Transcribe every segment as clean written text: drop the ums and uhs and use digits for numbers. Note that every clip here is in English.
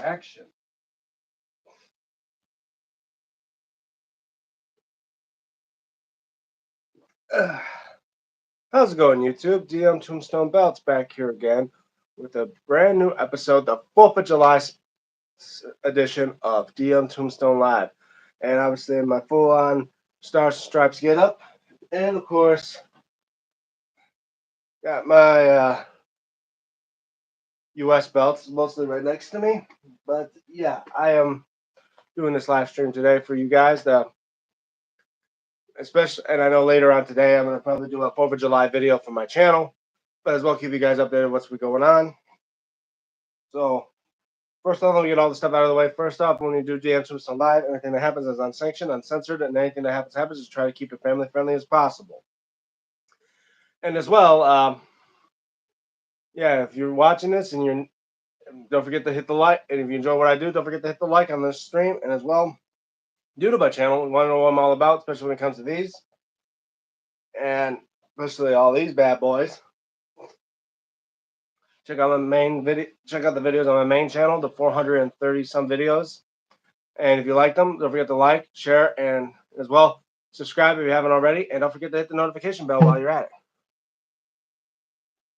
Action. How's it going, YouTube? DMTombstone Belts back here again with a brand new episode, the 4th of July edition of DM Tombstone Live. And obviously, in my full on Stars and Stripes get up. And of course, got my US belts mostly right next to me. But yeah, I am doing this live stream today for you guys. Especially, and I know later on today, I'm going to probably do a 4th of July video for my channel, but as well keep you guys updated what's been going on. So, first off, let me get all the stuff out of the way. First off, when you do DM Tombstone Live, anything that happens is unsanctioned, uncensored, and anything that happens, just try to keep it family friendly as possible. And as well, yeah, if you're watching this and you're, don't forget to hit the like, and if you enjoy what I do, don't forget to hit the like on this stream, and as well, due to my channel, you want to know what I'm all about, especially when it comes to these, and especially all these bad boys. Check out the main video. Check out the videos on my main channel, the 430 some videos. And if you like them, don't forget to like, share, and as well subscribe if you haven't already. And don't forget to hit the notification bell while you're at it.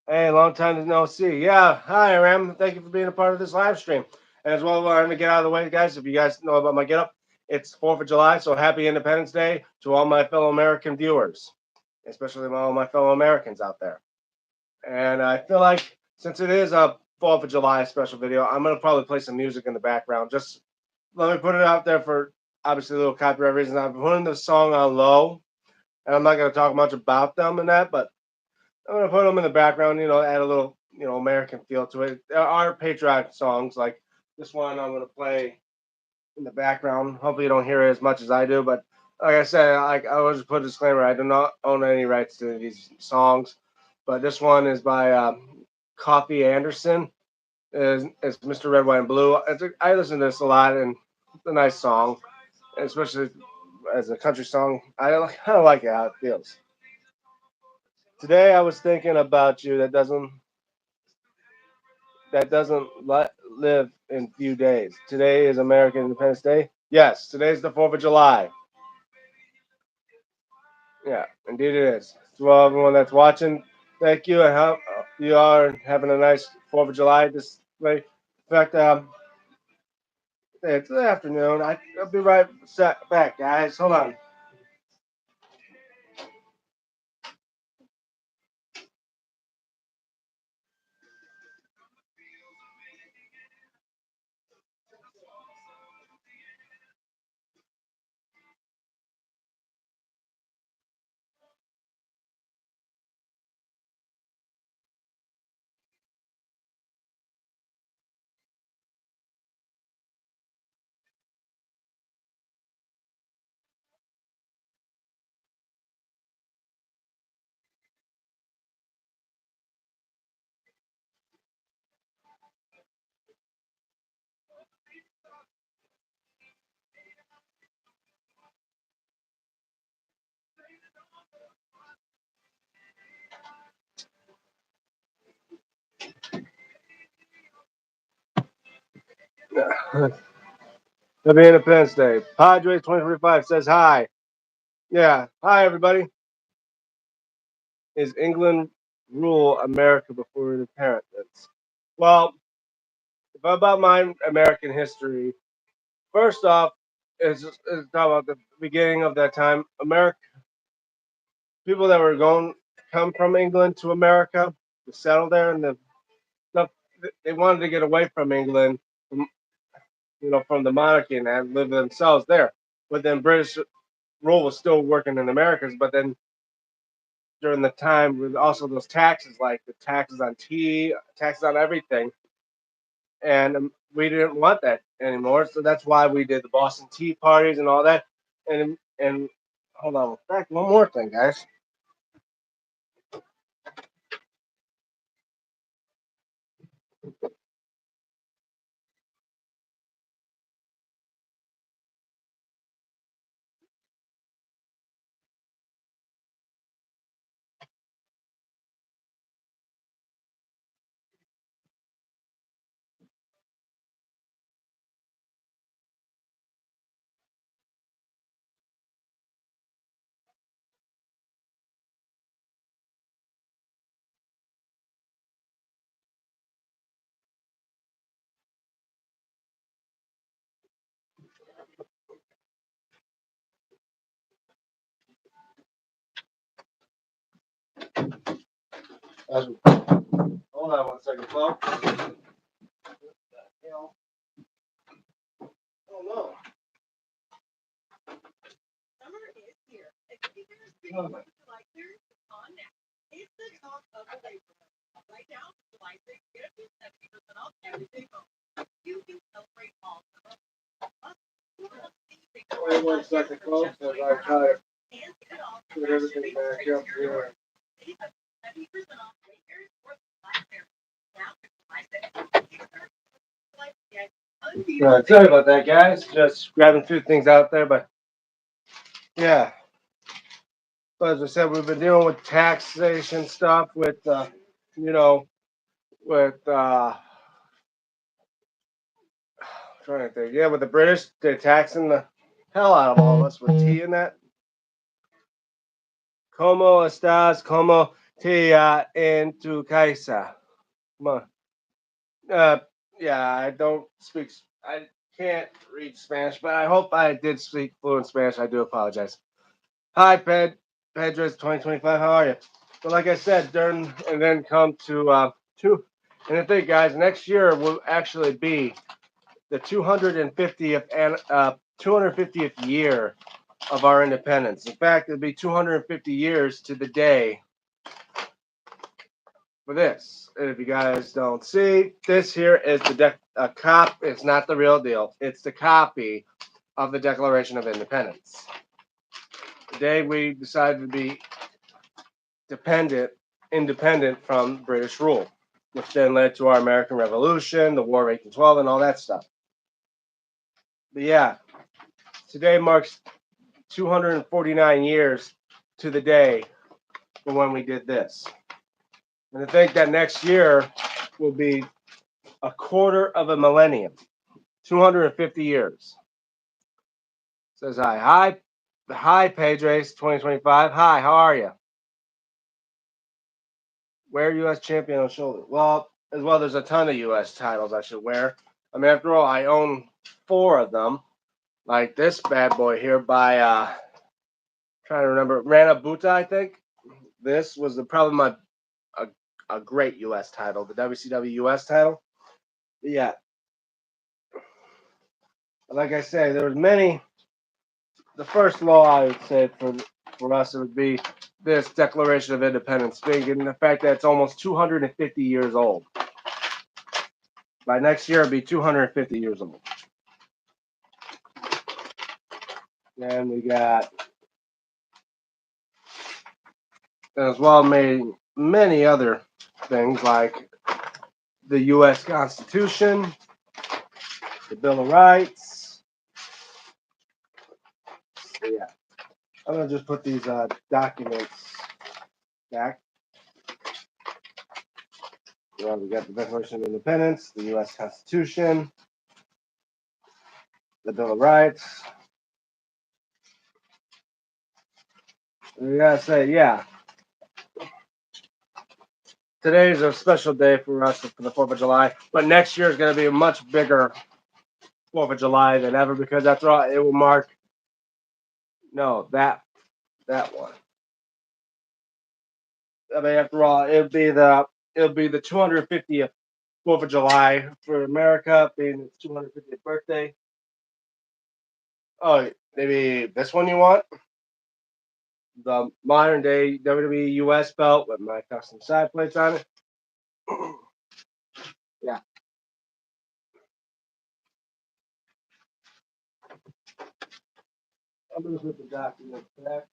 Hey, long time no see. Yeah, hi, Ram. Thank you for being a part of this live stream. And as well, I'm gonna get out of the way, guys. If you guys know about my get up, it's 4th of July, so happy Independence Day to all my fellow American viewers, especially all my fellow Americans out there. And I feel like since it is a 4th of July special video, I'm gonna probably play some music in the background. Just let me put it out there for obviously a little copyright reasons. I'm putting the song on low, and I'm not gonna talk much about them and that, but I'm gonna put them in the background. Add a little American feel to it. There are patriotic songs like this one. I'm gonna play in the background. Hopefully, you don't hear it as much as I do, but like I said, I always put a disclaimer. I do not own any rights to these songs, but this one is by Coffee Anderson. Is Mr. Red, White, and Blue. I listen to this a lot, and it's a nice song, especially as a country song. I kind of like it how it feels. Today, I was thinking about you. That doesn't live in few days. Today is American Independence Day. Yes, today's the 4th of July. Yeah, indeed it is. To everyone that's watching, thank you. I hope you are having a nice 4th of July this way. In fact, it's the afternoon. I'll be right back, guys. Hold on. Happy Independence Day. Padres 2025 says hi. Yeah, hi everybody. Is England rule America before independence? Well, if about my American history, first off, is talk about the beginning of that time. America, people that were going come from England to America to settle there, and stuff they wanted to get away from England, from, from the monarchy and live themselves there. But then British rule was still working in Americas. But then during the time with also those taxes, like the taxes on tea, taxes on everything, and we didn't want that anymore. So that's why we did the Boston Tea parties and all that. And hold on, back one more thing, guys. Hold on 1 second, folks. Oh no. Summer is here. It's the talk of the labor. Right now, July 6th, get up to 70% off everything home. You can celebrate all summer. Wait 1 second, folks, as I try to put everything back up here. 70% off figures or now, sorry about that, guys. Just grabbing a few things out there, but yeah. But as I said, we've been dealing with taxation stuff, with you know, with trying to think, yeah, with the British, they're taxing the hell out of all of us with tea and that. Como estás? Como te en tu casa? Come on. Yeah, I don't speak. I can't read Spanish, but I hope I did speak fluent Spanish. I do apologize. Hi, Pedro's 2025. How are you? But like I said, during and then come to two. And the thing, guys, next year will actually be the 250th and 250th year of our independence. In fact, it'll be 250 years to the day for this. And if you guys don't see, this here is the it's not the real deal. It's the copy of the Declaration of Independence. The day we decided to be independent from British rule, which then led to our American Revolution, the War of 1812, and all that stuff. But yeah, today marks 249 years to the day from when we did this. And to think that next year will be a quarter of a millennium, 250 years. Says hi, Pedres, 2025. Hi, how are you? Wear U.S. champion on shoulder. Well, there's a ton of U.S. titles I should wear. I mean, after all, I own 4 of them. Like this bad boy here by trying to remember, Rana Buta, I think. This was probably a great U.S. title, the WCW U.S. title. But yeah, like I say, there was many. The first law I would say for us it would be this Declaration of Independence, being in the fact that it's almost 250 years old. By next year, it'll be 250 years old. Then we got, as well, many other things like the U.S. Constitution, the Bill of Rights. So yeah, I'm gonna just put these documents back. Well, we got the Declaration of Independence, the U.S. Constitution, the Bill of Rights. We gotta say, yeah, today is a special day for us for the 4th of July, but next year is going to be a much bigger 4th of July than ever, because after all, it will mark, no, that one. I mean, after all, it'll be the 250th 4th of July for America, being its 250th birthday. Oh, maybe this one you want? The modern day WWE US belt with my custom side plates on it. Yeah. I'm going to put the documents back.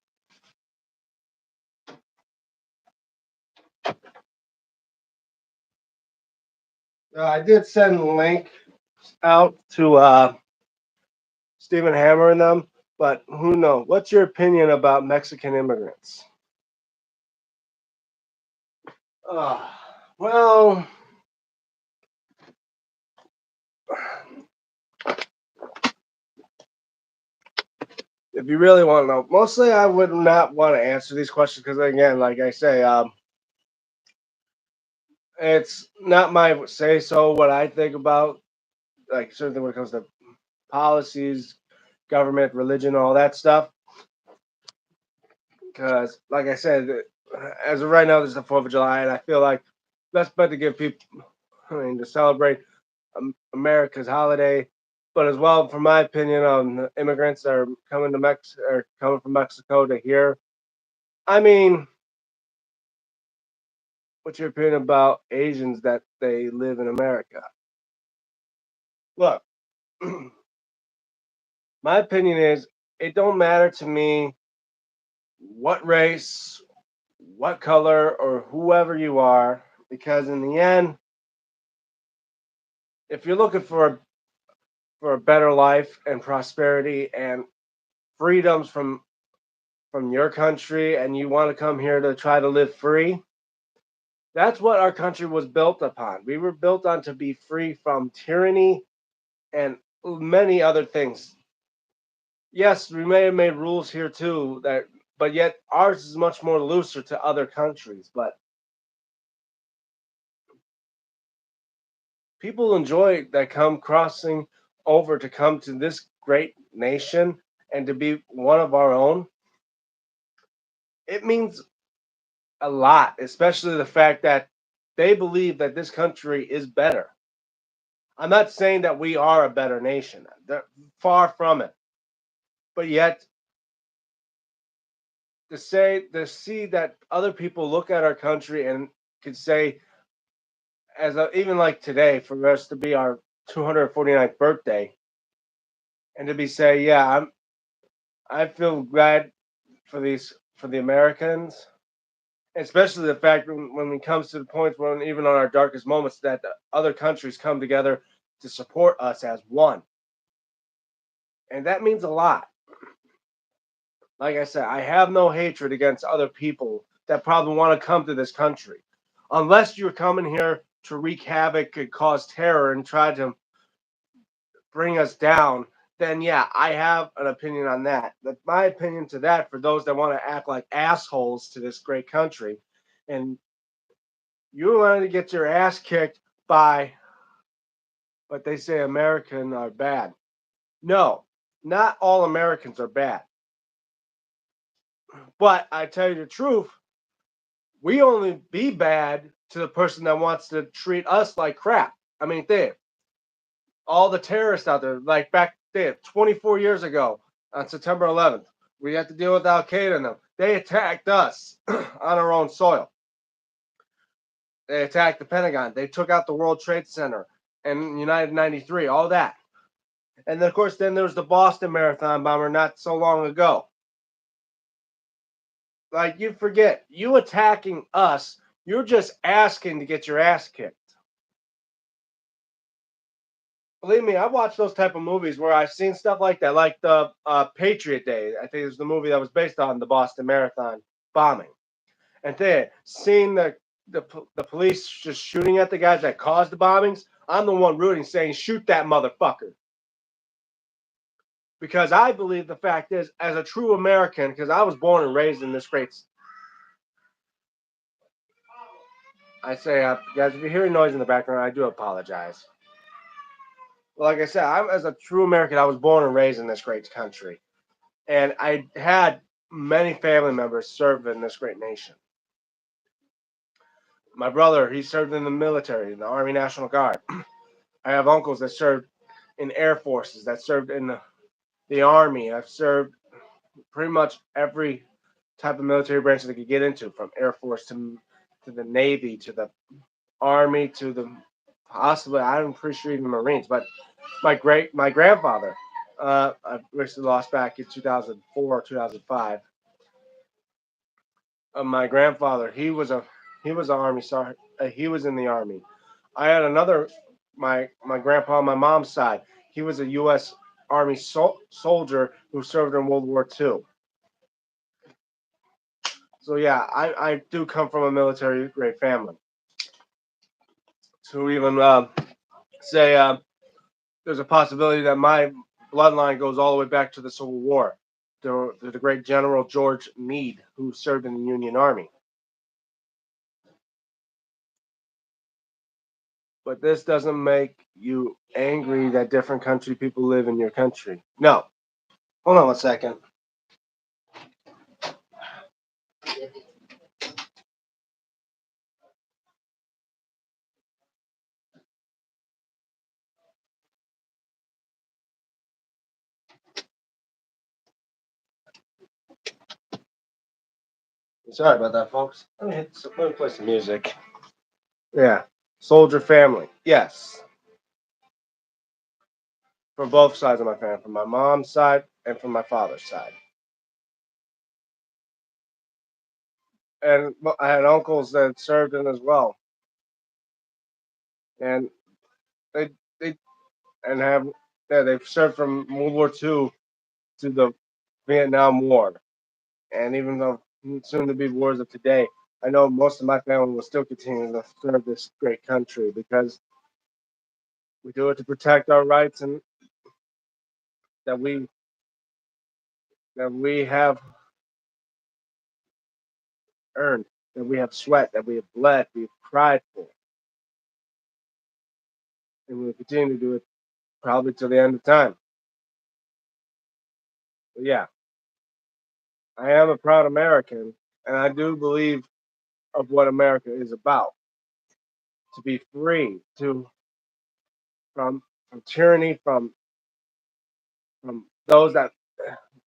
I did send a link out to Stephen Hammer and them, but who knows? What's your opinion about Mexican immigrants? Well, if you really want to know, mostly I would not want to answer these questions because, again, like I say, it's not my say so what I think about, like, certainly when it comes to policies, government, religion, all that stuff. Because, like I said, as of right now, this is the 4th of July, and I feel like that's better to give people, I mean, to celebrate America's holiday, but as well, from my opinion, on the immigrants that are coming to Mexico or coming from Mexico to here. I mean, what's your opinion about Asians that they live in America? Look, my opinion is it don't matter to me what race, what color, or whoever you are, because in the end, if you're looking for a better life and prosperity and freedoms from your country and you want to come here to try to live free, that's what our country was built upon. We were built on to be free from tyranny and many other things. Yes, we may have made rules here too that but yet ours is much more looser to other countries. But people enjoy that come crossing over to come to this great nation and to be one of our own. It means a lot, especially the fact that they believe that this country is better. I'm not saying that we are a better nation. Far from it. But yet to see that other people look at our country and could say even like today for us to be our 249th birthday and to be say, yeah, I feel glad for the Americans, especially the fact when it comes to the points when even on our darkest moments that the other countries come together to support us as one, and that means a lot. Like I said, I have no hatred against other people that probably want to come to this country, unless you're coming here to wreak havoc and cause terror and try to bring us down. Then yeah, I have an opinion on that. But my opinion to that, for those that want to act like assholes to this great country, and you wanted to get your ass kicked by, but they say Americans are bad. No, not all Americans are bad. But I tell you the truth, we only be bad to the person that wants to treat us like crap. I mean, all the terrorists out there, like back there, 24 years ago on September 11th, we had to deal with Al Qaeda and them. They attacked us on our own soil. They attacked the Pentagon. They took out the World Trade Center and United 93, all that. And then, of course, then there was the Boston Marathon bomber not so long ago. Like, you forget, you attacking us, you're just asking to get your ass kicked. Believe me, I've watched those type of movies where I've seen stuff like that, like the Patriot Day. I think it was the movie that was based on the Boston Marathon bombing. And then seeing the police just shooting at the guys that caused the bombings, I'm the one rooting, saying, "Shoot that motherfucker." Because I believe the fact is, as a true American, because I was born and raised in this great. I say, guys, if you're hearing noise in the background, I do apologize. Like I said, I'm as a true American, I was born and raised in this great country, and I had many family members serve in this great nation. My brother, he served in the military, in the Army National Guard. I have uncles that served in air forces, that served in the army. I've served pretty much every type of military branch that they could get into, from Air Force to the Navy to the Army to the possibly I'm pretty sure even Marines. But my grandfather, I recently lost back in 2004 2005. My grandfather, he was an army sergeant. He was in the army. I had another my grandpa on my mom's side. He was a U.S. Army soldier who served in World War II. So yeah, I do come from a military grade family. To even say there's a possibility that my bloodline goes all the way back to the Civil War, to the great General George Meade, who served in the Union Army. But this doesn't make you angry that different country people live in your country. No. Hold on one second. Sorry about that, folks. Let me play some music. Yeah, soldier family. Yes, from both sides of my family, from my mom's side and from my father's side. And I had uncles that served in as well, and they they and have yeah they've served from World War II to the Vietnam War, and even though soon to be wars of today, I know most of my family will still continue to serve this great country because we do it to protect our rights and that we that we have earned, that we have sweat, that we have bled, we've cried for, and we'll continue to do it probably till the end of time. But yeah, I am a proud American, and I do believe of what America is about: to be free, to from tyranny, from those that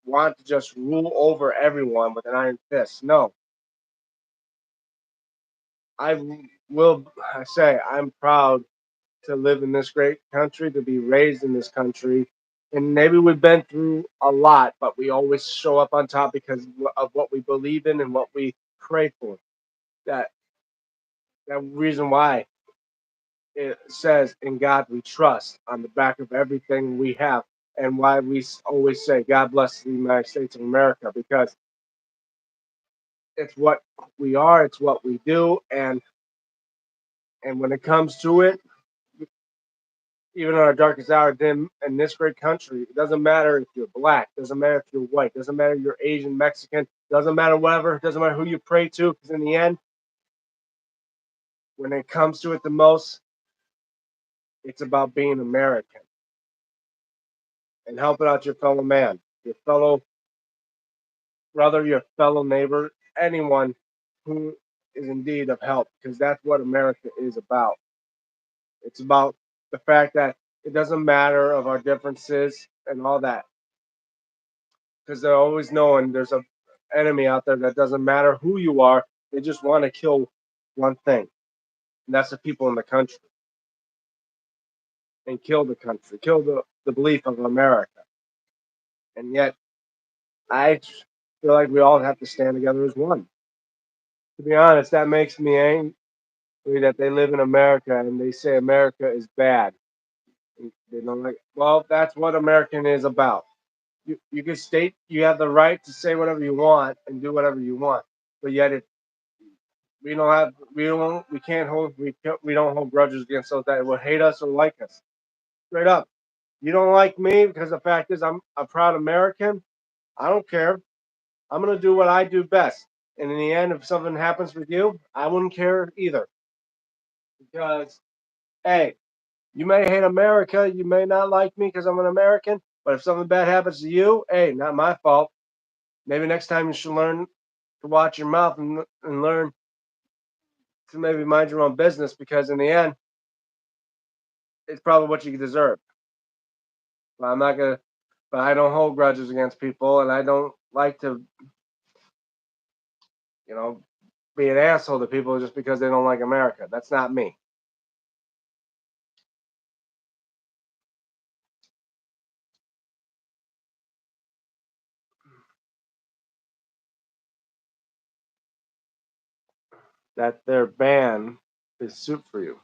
want to just rule over everyone with an iron fist. No, I will. I say I'm proud to live in this great country, to be raised in this country. And maybe we've been through a lot, but we always show up on top because of what we believe in and what we pray for. That that reason why it says in God we trust on the back of everything we have, and why we always say God bless the United States of America, because it's what we are, it's what we do, and when it comes to it, even in our darkest hour, then in this great country, it doesn't matter if you're black, doesn't matter if you're white, doesn't matter if you're Asian, Mexican, doesn't matter whatever, doesn't matter who you pray to, because in the end, when it comes to it the most, it's about being American and helping out your fellow man, your fellow brother, your fellow neighbor, anyone who is in need of help, because that's what America is about. It's about the fact that it doesn't matter of our differences and all that, because they're always knowing there's a enemy out there that doesn't matter who you are, they just want to kill one thing, and that's the people in the country, and kill the country, kill the belief of America. And yet, I feel like we all have to stand together as one. To be honest, that makes me angry that they live in America and they say America is bad. They don't like. Well, that's what American is about. You can state you have the right to say whatever you want and do whatever you want, but yet it we can't hold we don't hold grudges against those that will hate us or like us. Straight up, you don't like me because the fact is I'm a proud American. I don't care. I'm gonna do what I do best. And in the end, if something happens with you, I wouldn't care either. Because hey, you may hate America, you may not like me because I'm an American, but if something bad happens to you, hey, not my fault. Maybe next time you should learn to watch your mouth and learn to maybe mind your own business, because in the end, it's probably what you deserve. But I'm not gonna. But I don't hold grudges against people, and I don't like to, you know, be an asshole to people just because they don't like America. That's not me. That their band is soup for you.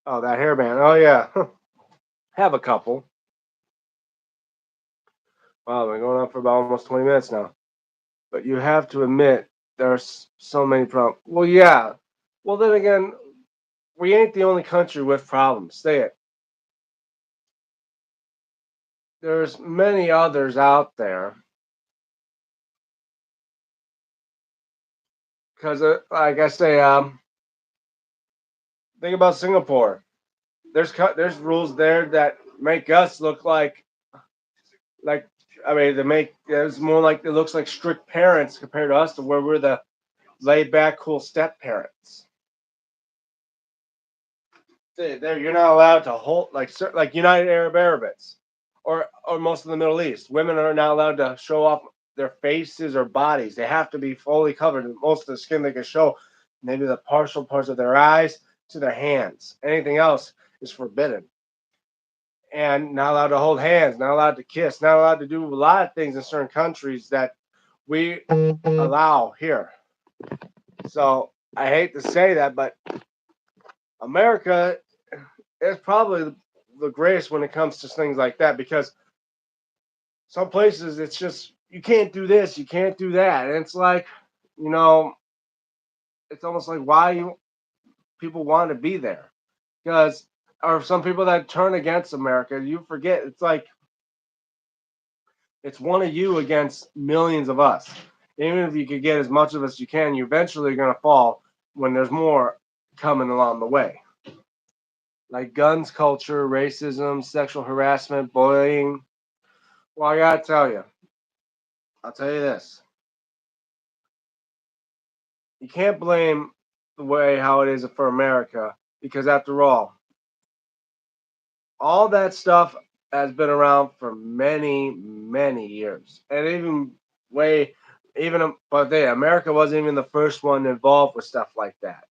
Oh, that hairband. Oh yeah, have a couple. Wow, we're going on for about almost 20 minutes now. But you have to admit there's so many problems. Well, yeah. Well, then again, we ain't the only country with problems. Say it. There's many others out there. Because, like I say, think about Singapore. There's rules there that make us look like I mean, they make it's more like it looks like strict parents compared to us, to where we're the laid back, cool step parents. There, you're not allowed to hold like United Arab Emirates or most of the Middle East. Women are not allowed to show off. their faces or bodies. They have to be fully covered. Most of the skin they can show, maybe the partial parts of their eyes to their hands. Anything else is forbidden. And not allowed to hold hands, not allowed to kiss, not allowed to do a lot of things in certain countries that we allow here. So I hate to say that, but America is probably the greatest when it comes to things like that because some places it's just you can't do this, you can't do that, and it's like, you know, it's almost like why you people want to be there because or some people that turn against America, you forget it's like it's one of you against millions of us. Even if you could get as much of us as you can, you're eventually going to fall when there's more coming along the way. Like guns culture, racism, sexual harassment, bullying. Well, I gotta tell you, I'll tell you this. You can't blame the way how it is for America because after all that stuff has been around for many, many years. And even way even but they America wasn't even the first one involved with stuff like that.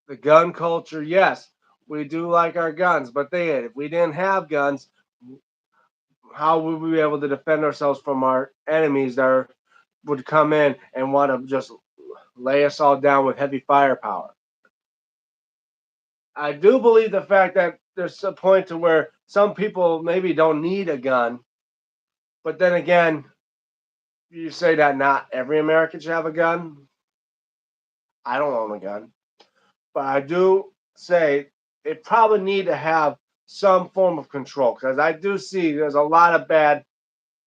The gun culture, yes, we do like our guns, but if we didn't have guns, how would we be able to defend ourselves from our enemies that would come in and want to just lay us all down with heavy firepower? I do believe the fact that there's a point to where some people maybe don't need a gun, but then again, you say that not every American should have a gun. I don't own a gun, but I do say it probably need to have some form of control because I do see there's a lot of bad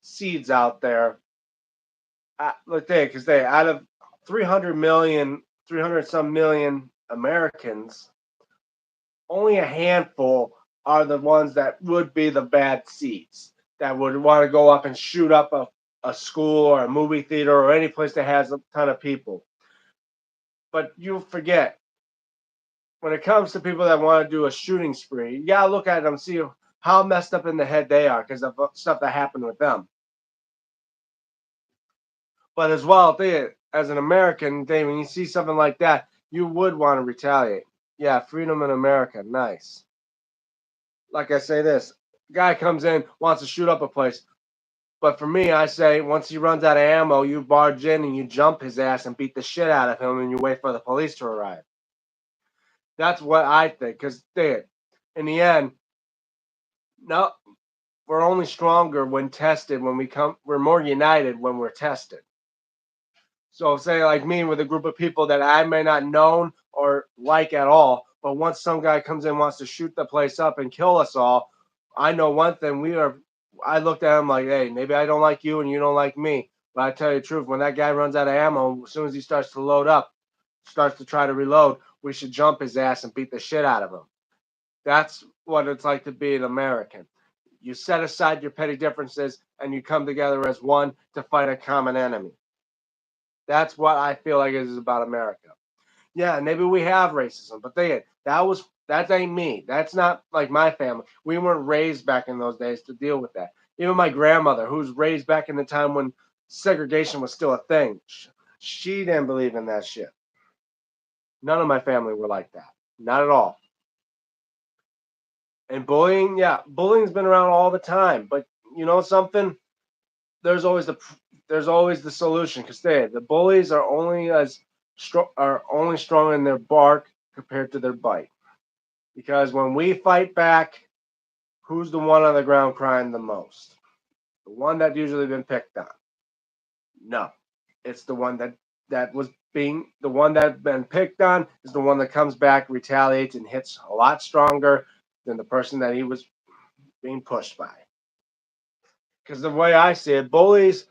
seeds out there. Look there, because they out of 300 million, 300 some million Americans, only a handful are the ones that would be the bad seeds that would want to go up and shoot up a school or a movie theater or any place that has a ton of people. But you forget when it comes to people that want to do a shooting spree, you gotta look at them, see how messed up in the head they are because of stuff that happened with them. But as well, as an American, when you see something like that, you would want to retaliate. Yeah, freedom in America, nice. Like I say this, guy comes in, wants to shoot up a place. But for me, I say once he runs out of ammo, you barge in and you jump his ass and beat the shit out of him and you wait for the police to arrive. That's what I think. Because in the end, no, we're only stronger when tested. We're more united when we're tested. So say like me with a group of people that I may not know or like at all, but once some guy comes in wants to shoot the place up and kill us all, I know one thing: I looked at him like, hey, maybe I don't like you and you don't like me, but I tell you the truth, when that guy runs out of ammo, as soon as he starts to load up, starts to try to reload, we should jump his ass and beat the shit out of him. That's what it's like to be an American. You set aside your petty differences and you come together as one to fight a common enemy. That's what I feel like it is about America. Yeah, maybe we have racism, but that ain't me. That's not like my family. We weren't raised back in those days to deal with that. Even my grandmother, who was raised back in the time when segregation was still a thing, she didn't believe in that shit. None of my family were like that. Not at all. And bullying, yeah, bullying's been around all the time. But you know something? There's always the there's always the solution because the bullies are only strong in their bark compared to their bite. Because when we fight back, who's the one on the ground crying the most? The one that usually been picked on. No, it's the one that was being the one that been picked on is the one that comes back, retaliates, and hits a lot stronger than the person that he was being pushed by. Because the way I see it, bullies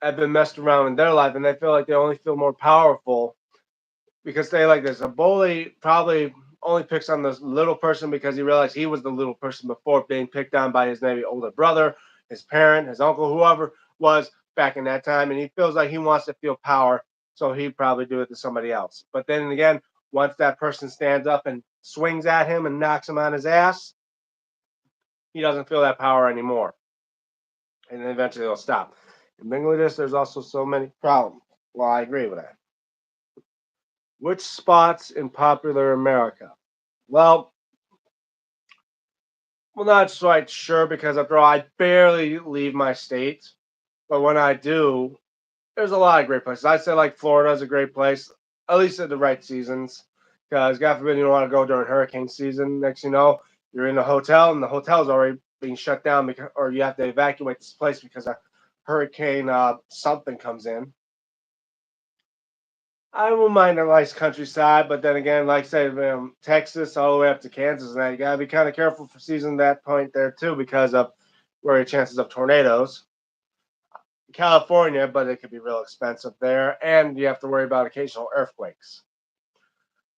have been messed around in their life, and they feel like they only feel more powerful because they like this. A bully probably only picks on this little person because he realized he was the little person before being picked on by his maybe older brother, his parent, his uncle, whoever was back in that time, and he feels like he wants to feel power, so he'd probably do it to somebody else. But then again, once that person stands up and swings at him and knocks him on his ass, he doesn't feel that power anymore. and then eventually it'll stop. In Bangladesh, there's also so many problems. Well, I agree with that. Which spots in popular America? Well, well, not quite sure because after all, I barely leave my state. But when I do, there's a lot of great places. I'd say like Florida's a great place, at least at the right seasons. Because God forbid you don't want to go during hurricane season. Next you know, you're in a hotel and the hotel's already being shut down because, or you have to evacuate this place because a hurricane something comes in. I wouldn't mind a nice countryside, but then again, like I said, Texas all the way up to Kansas, and that you gotta be kind of careful for season that point there too, because of where your chances of tornadoes. California, but it could be real expensive there, and you have to worry about occasional earthquakes.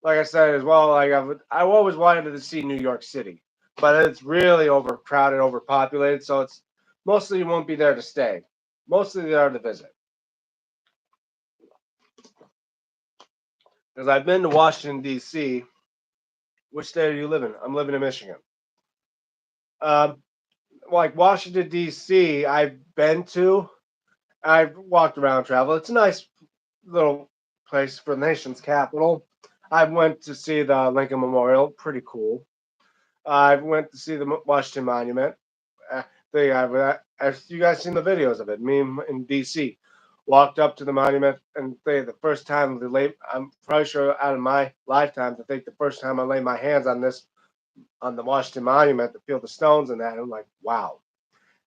Like I said as well, I've always wanted to see New York City, but it's really overcrowded, overpopulated, so it's mostly you won't be there to stay, mostly there to visit. Because I've been to Washington D.C. Which state do you live in? I'm living in Michigan. Um, like Washington D.C., I've been to. I've walked around, traveled. It's a nice little place for the nation's capital. I went to see the Lincoln Memorial, pretty cool. I went to see the Washington Monument. Uh, you guys seen the videos of it? Me in D.C. walked up to the monument, and the first time I'm probably sure out of my lifetime, I think the first time I laid my hands on the Washington Monument to feel the stones and that, I'm like, wow.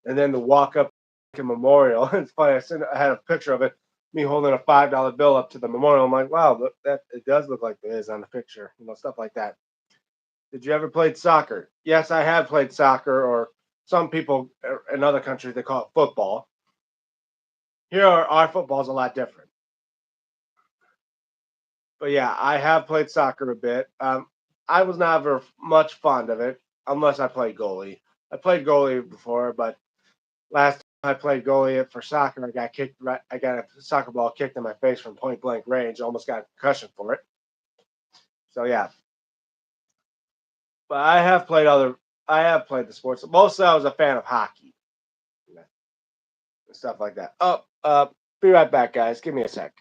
And then to walk up to Memorial, it's funny. I had a picture of it, me holding a $5 bill up to the memorial. I'm like, wow, look, that it does look like it is on the picture, stuff like that. Did you ever play soccer? Yes, I have played soccer, or some people in other countries they call it football. Here, our football is a lot different. But yeah, I have played soccer a bit. I was never much fond of it unless I played goalie. I played goalie before, but last time I played goalie for soccer, I got kicked. Right, I got a soccer ball kicked in my face from point blank range. Almost got a concussion for it. So yeah, but I have played other. I have played the sports. Mostly, I was a fan of hockey and stuff like that. Oh, be right back, guys. Give me a sec.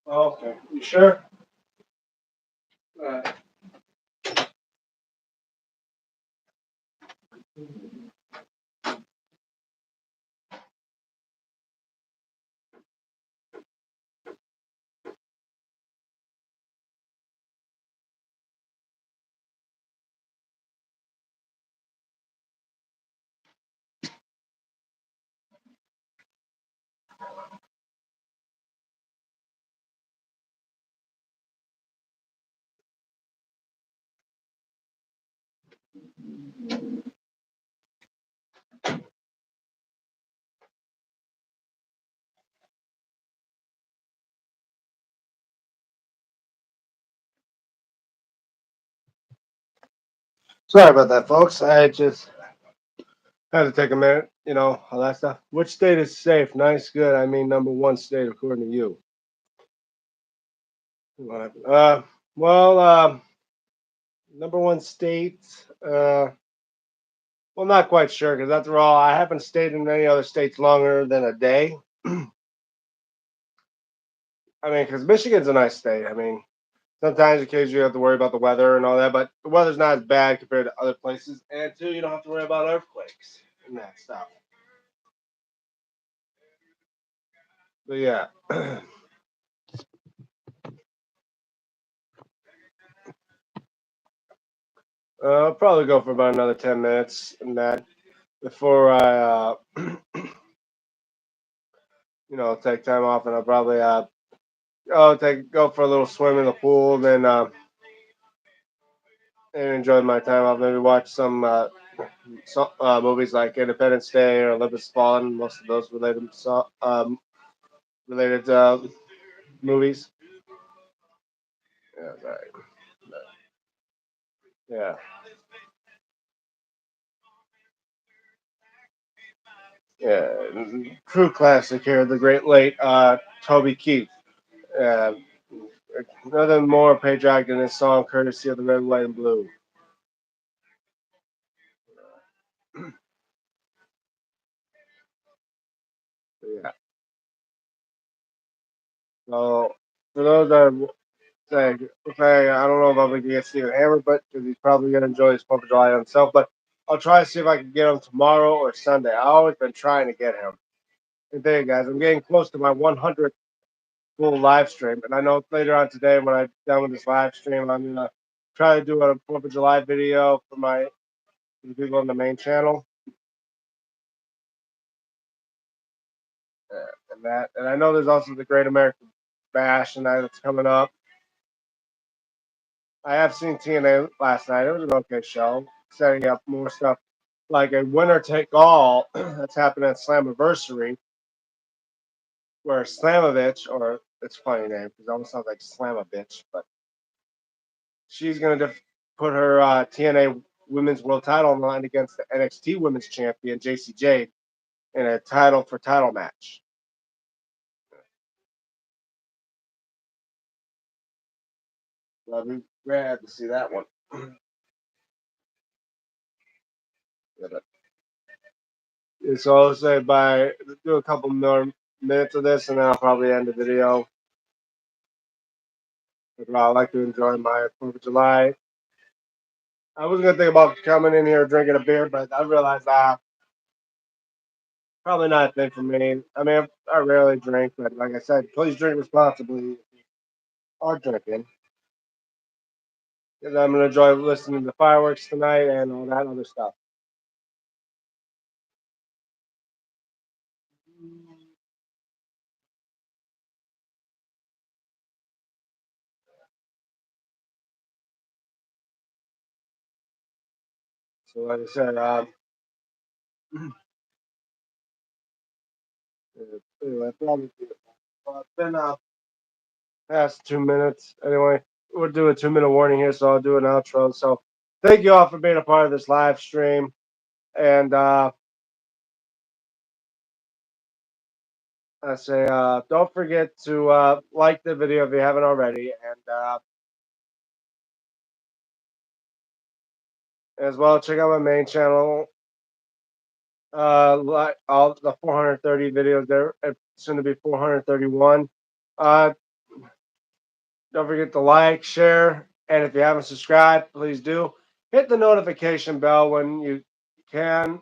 Okay. You sure? Uh, Sorry about that, folks. I just had to take a minute. All that stuff. Which state is safe? Nice, good. I mean, number one state according to you. Uh, well, number one state. Well, not quite sure because after all, I haven't stayed in any other states longer than a day. I mean, because Michigan's a nice state. I mean, sometimes occasionally you have to worry about the weather and all that, but the weather's not as bad compared to other places. And two, you don't have to worry about earthquakes and that stuff. But yeah, I'll probably go for about another 10 minutes and that before I, take time off, and I'll probably go for a little swim in the pool, then and enjoy my time off. Maybe watch some movies like Independence Day or Olympus Fallen. Most of those related movies. Yeah, right. Yeah, yeah. True classic here, the great late Toby Keith. Uh, Nothing more patriotic than this song, courtesy of the Red, White, and Blue. Yeah. So for those that say, I don't know if I'm going to get Steven Hammer, but because he's probably going to enjoy his 4th of July himself. But I'll try to see if I can get him tomorrow or Sunday. I've always been trying to get him. And there, guys, I'm getting close to my 100th full live stream, and I know later on today when I'm done with this live stream, I'm gonna try to do a 4th of July video for the people on the main channel. And I know there's also the Great American Bash and that's coming up. I have seen TNA last night. It was an okay show, setting up more stuff like a winner take all that's happening at Slammiversary, where Slamovich, or it's a funny name because it almost sounds like Slamavich, but she's going to put her TNA Women's World Title on the line against the NXT Women's Champion JC Jade in a title for title match. So I'll be glad to see that one. So I'll say do a couple more minutes of this, and then I'll probably end the video. I like to enjoy my 4th of July. I was gonna think about coming in here drinking a beer, but I realized probably not a thing for me. I mean, I rarely drink, but like I said, please drink responsibly if you are drinking. Because I'm gonna enjoy listening to the fireworks tonight and all that other stuff. So like I said, anyway, probably it's been past 2 minutes. Anyway, we'll do a 2 minute warning here, so I'll do an outro. So thank you all for being a part of this live stream, and I say don't forget to like the video if you haven't already, and as well check out my main channel. Like all the 430 videos there, soon to be 431. Don't forget to like, share, and if you haven't subscribed, please do. Hit the notification bell when you can.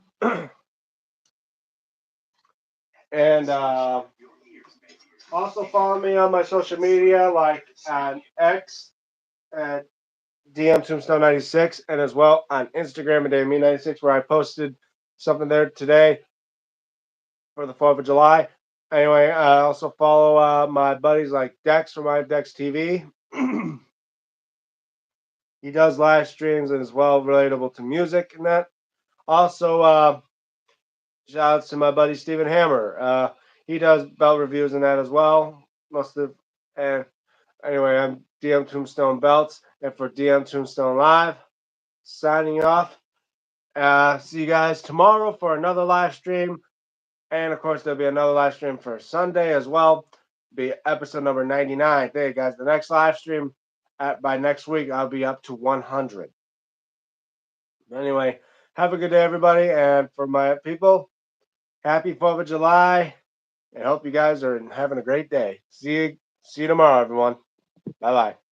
And also follow me on my social media, like on X at DMTombstone96, and as well on Instagram at DME96, where I posted something there today for the 4th of July. Anyway, I also follow my buddies like Dex from my Dex TV. He does live streams and is well relatable to music and that. Also, shout outs to my buddy Stephen Hammer. He does belt reviews and that as well. Most of and anyway, I'm DM Tombstone Belts, and for DM Tombstone Live, signing off. See you guys tomorrow for another live stream, and of course there'll be another live stream for Sunday as well. Be episode number 99. Hey guys, the next live stream by next week I'll be up to 100. Anyway, have a good day, everybody, and for my people, happy 4th of July, and hope you guys are having a great day. See you tomorrow, everyone. Bye bye.